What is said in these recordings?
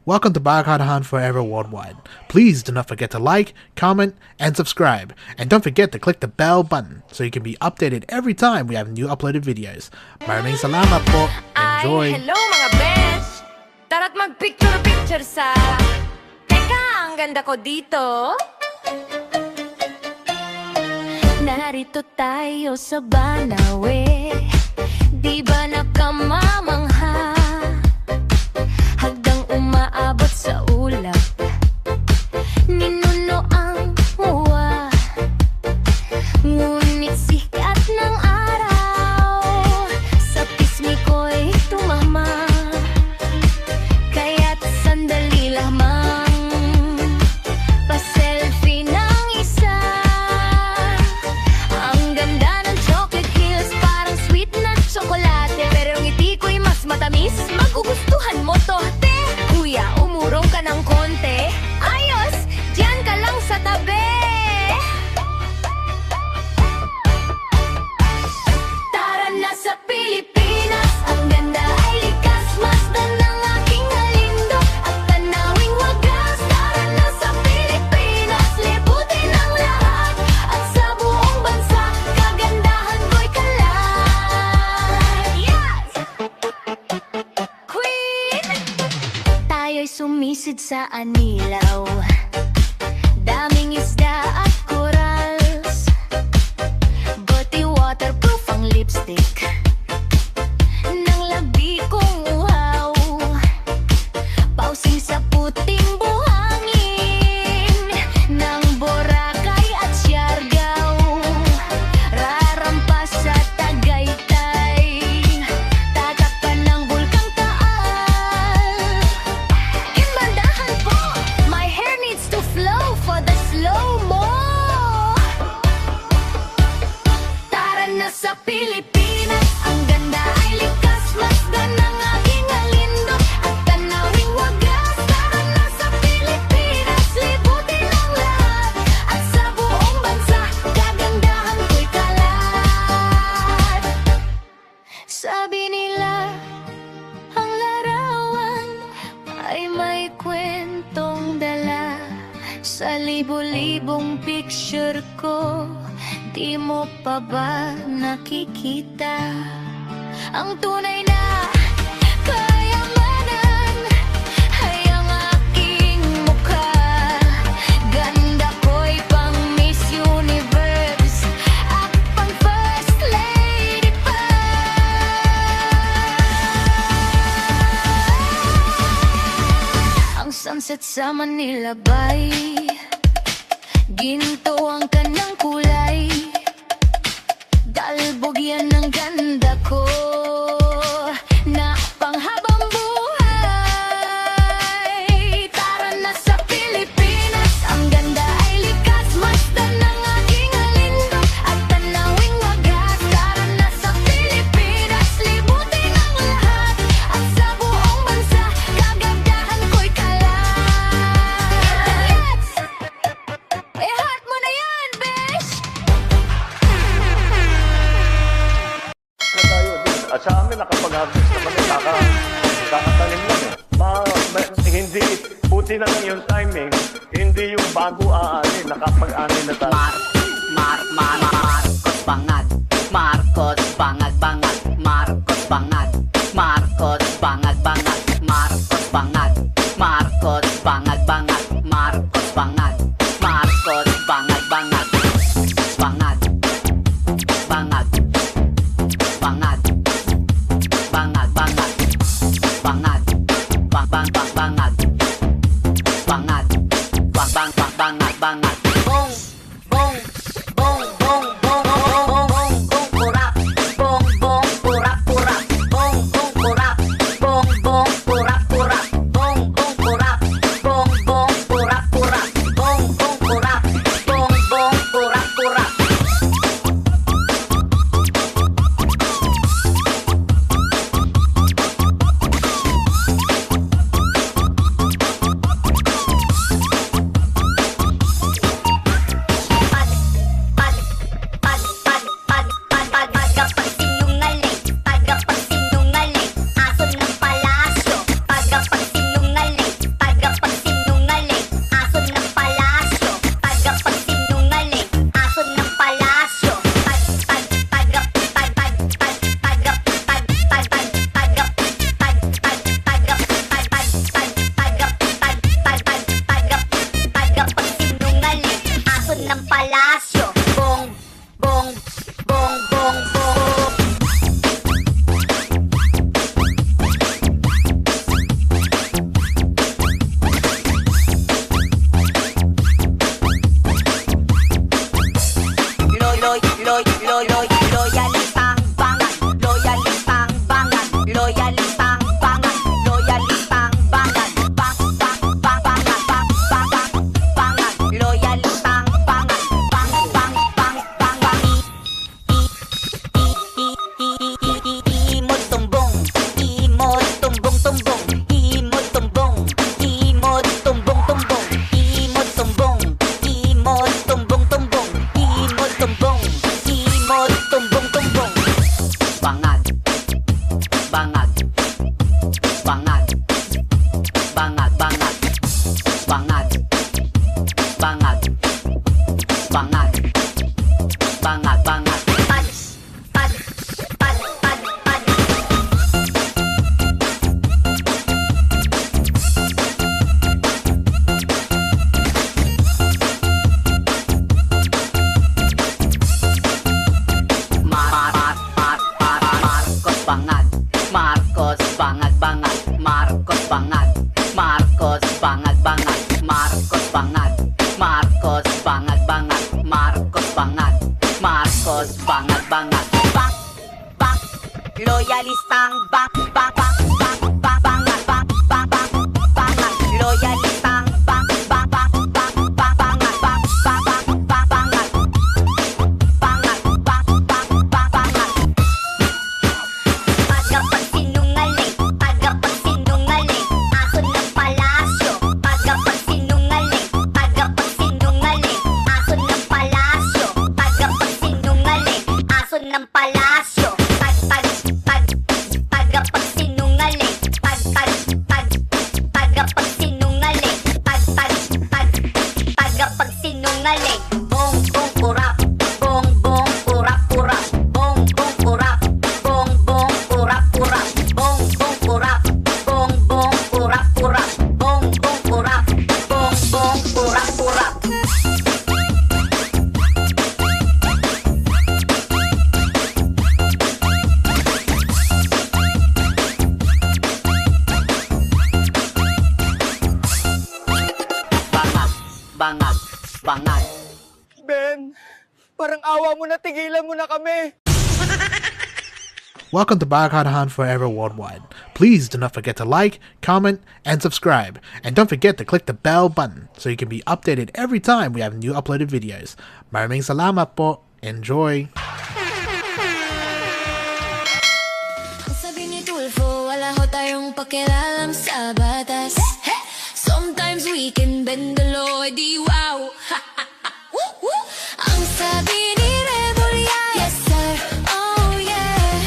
Welcome to Bagkadahan Forever Worldwide. Please do not forget to like, comment, and subscribe. And don't forget to click the bell button so you can be updated every time we have new uploaded videos. Maraming salamat po. Enjoy! Ay, hello mga besh! Tara't mag-picture-picture sa... Teka, ang ganda ko dito. Narito tayo sa Banawe. Di ba nakamamangha? Hagdang umaabot sa ulap. Ninuno ang muwa. Ngunit sikat ng araw sa pismi ko'y tumama. Kaya't sandali lamang pa-selfie ng isa. Ang ganda ng chocolate hills, parang sweet na tsokolate. Pero ang ngiti ko'y mas matamis, magugustuhan mo to, te. Kuya, umurong ka ng konti. Ayos, diyan ka lang sa tabi. Tara na sa Pilipinas, ang ganda ay likas. Masdan ng aking halindo at tanawing wagas. Tara na sa Pilipinas, libutin ang lahat. At sa buong bansa, kagandahan ko'y kalat. Yes! Queen! Tayo'y sumisid sa anilaw. Daming isda at corals. Buti waterproof ang lipstick ng labi kong uhaw. Pausing sa puting buhangin ng Boracay at Siargao. Rarampas sa Tagaytay, tatakpan ng Bulkang Taal. Imandahan po, my hair needs to flow for the slow-mo. Tara na sa Pilipinas, ang ganda ay likas. Masdan ng aking halindo at tanawing wagas. Tara na sa Pilipinas, libutin ang lahat. At sa buong bansa, kagandahan ko'y kalat. Sabi nila, ang larawan ay may kwentong dala. Sa libo-libong picture ko, di mo pa ba nakikita ang tunay na kayamanan ay ang aking mukha. Ganda ko'y pang Miss Universe at pang First Lady pa. Ang sunset sa Manila Bay, ginto ang kanang kulay. Dalbog yan ang ganda ko na panghabang buhay. Tara na sa Pilipinas, ang ganda ay likas. Masdan ng aking halindo at tanawing wagas. Tara na sa Pilipinas, libutin ang lahat. At sa buong bansa, kagandahan ko'y kalat. I-heart mo na yan, besh! At sa amin, nakapag-harvest na kami, kakatanim lang eh. Hindi, buti na lang yung timing, hindi yung bago aanin, nakapag-anin na tayo. Marcos Bangag, Marcos Bangag Bangag, Marcos Bangag, Marcos Bangag Bangag, Marcos Bangag, Marcos Bangag Bangag, Marcos Bangag, Marcos Bangag Bangag, Bangag, Bangag, Bangag, Bangag, Bangag, Bangag, Bang Bang Bang Bangag, Bangag, Bang Bang Bang Bangag, Bangag, Bong, Bong, Bong, Bong, Bong, Bong, Bong, Bong, Bong, Purap, Bong, Bong, Purap, Purap, Bong, Bong, Purap, Bong, Bong, Purap, Purap, Bong, Bong, Purap, Bong, bangag, bangag, bangag, bangag, bangag, bangag, bangag, bangag, bangag, bangag. Pad, pad, pad, pad, pad. Marcos bangag, Marcos bangag bangag, Marcos bangag, Marcos bangag bangag, Marcos bangag, Marcos bangag bangag, Marcos bangag, Marcos bangag bangag. Bak, bak, loyalistang bak, bak, bak, bak, bak, bangag, bak, bak, bak, bangag, loyalistang bak, bak, bak, bak, bak, bangag, bak, bak, bak, bak, bangag, bangag, bak, bak, bak, bangag. Tagapagsinungaling, tagapagsinungaling, aso ng palasyo. Tagapagsinungaling, tagapagsinungaling, aso ng palasyo. Tagapagsinungaling, aso ng palasyo. Tagapagsinungaling, tagapagsinungaling, tagapagsinungaling. Bong bong kurap, bong bong kurap kurap, bong bong kurap, bong bong kurap kurap, bong bong kurap, bong bong kurap kurap, bong bong kurap, bong bong kurap kurap. Bangag, bangag, bangag. Ben, parang awa mo na, tigilan mo na kami. Welcome to Barcode Forever Worldwide. Please do not forget to like, comment, and subscribe. And don't forget to click the bell button so you can be updated every time we have new uploaded videos. Maraming salamat po. Enjoy! Sabi ni Tulfo, wala ho tayong pakialam sa batas. Sometimes we can bend the law, di wow. Ang sabi ni Rebulia, yes sir, oh yeah.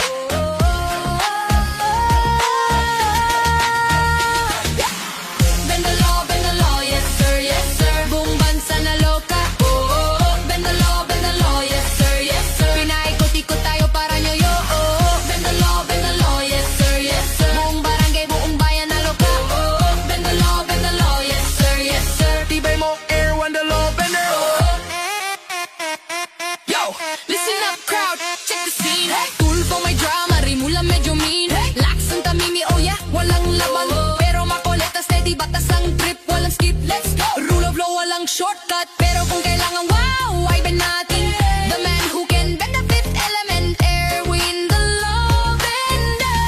Bend the law, yes sir, buong bansa na loka. Bend the law, yes sir, pinaikot-ikot tayo para nyoyo. Bend the law, yes sir, buong barangay, buong bayan na loka. Bend the law, yes sir, Tibay mo, air, one the law, bender. Yo, listen up crowd, check the scene. Tulfo may drama, Rimula medyo mean. Lax ang tamimi, oh yeah, walang laban. Pero makulit na steady, batas ang trip, walang skip, let's go. Rule of law, walang shortcut. Pero kung kailangan wow, ay ben natin. The man who can bend the fifth element, Erwin the law bender.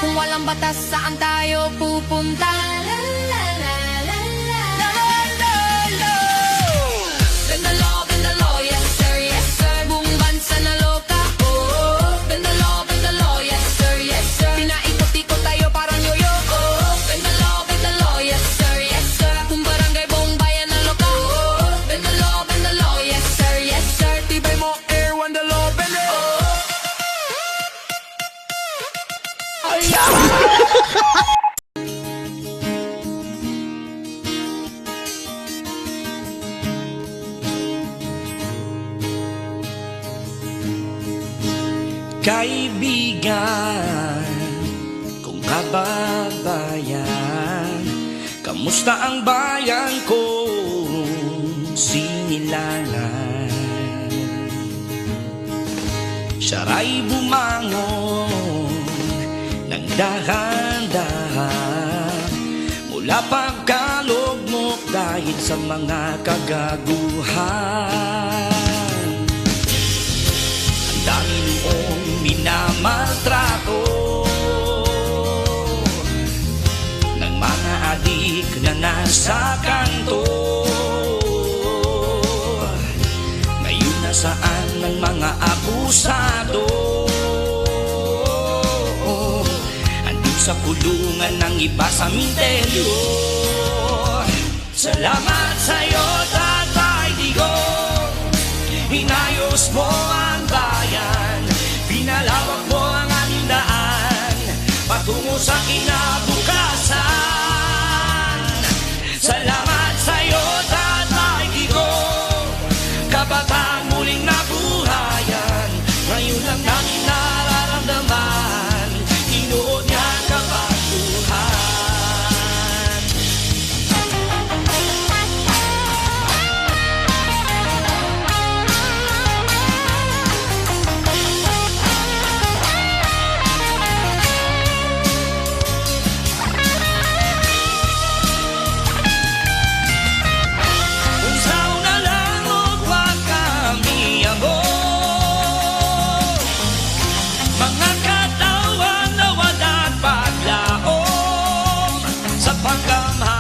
Kung walang batas, saan tayo pupunta? Bend the law, yes sir, buong bansa na loka. Bend the law, yes sir, pinaikot-ikot tayo parang yoyo. Bend the law, yes sir, buong barangay, buong bayan na loka. Bend the law, yes sir, Tibay mo, air, one the law, bender. Kaibigan, kung kababayan, kamusta ang bayan kong sinilangan? Siya'y bumangon ng dahan-dahan mula pagkalugmok dahil sa mga kagaguhan. Ang dami noong minamaltrato ng mga adik na nasa kanto. Ngayon nasaan ng mga abusado? Andun sa kulungan ng iba sa minteryo. Salamat sa'yo, Tatay Digong, Inayos mo ang bayan, pinalawak mo ang aming daan, patungo sa kinabukasan. Salamat sa'yo, Tatay Digong, kabataan muling nabuhayan. Ngayon lang namin nararamdaman, tinuod niya ang kabatuhan. Unsaw na lang og wa kami amor, mga katawan na walang paglaom sa pagkamhanan.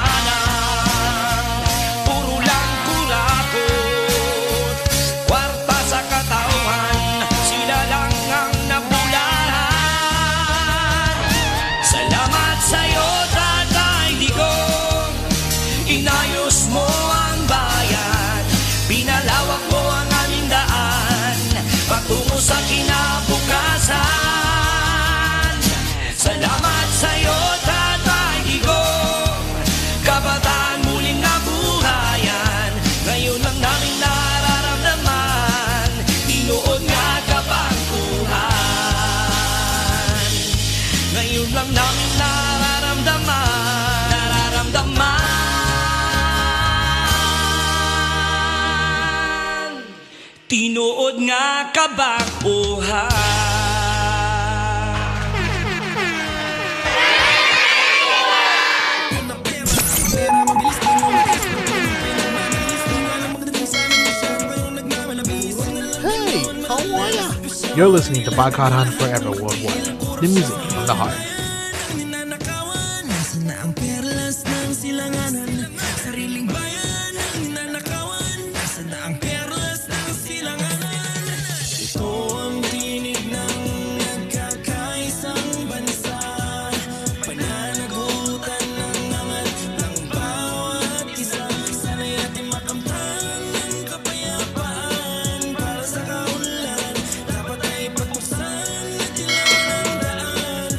Puro lang kurakot, kwarta sa katawan, sila lang ang napulahan. Salamat sa'yo, Tatay Digong, inayos mo ang bayan, pinalawak mo ang aming daan, patungo sa kinabukasan. Salamat sa'yo, Tatay Digong, kabataan muling nabuhayan. Ngayon lang namin nararamdaman, tinuod nga kabangkuhan. Ngayon lang namin nararamdaman, tinuod nga kabangkuhan. Hey, how are ya? You're listening to Barkadahan Forever Worldwide, the music from the heart.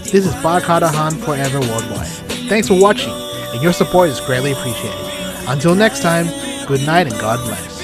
This is Barkadahan Forever Worldwide. Thanks for watching, and your support is greatly appreciated. Until next time, good night and God bless.